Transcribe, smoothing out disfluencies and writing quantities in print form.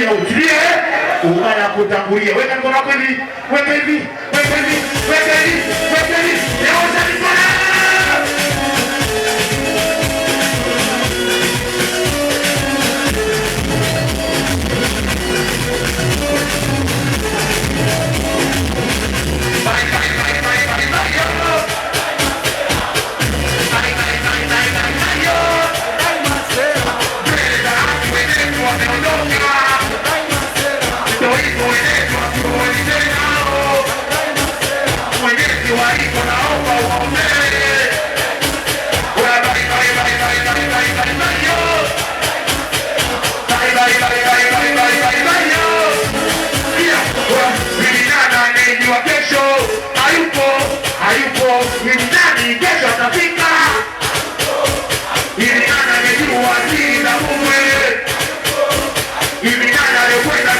kutangulia utilie, ungana kutangulia. Weka mkono wako hivi, weka hivi, weka hivi, weka hivi, weka hivi. Nyosha mikono. Hivi nani anayekuenda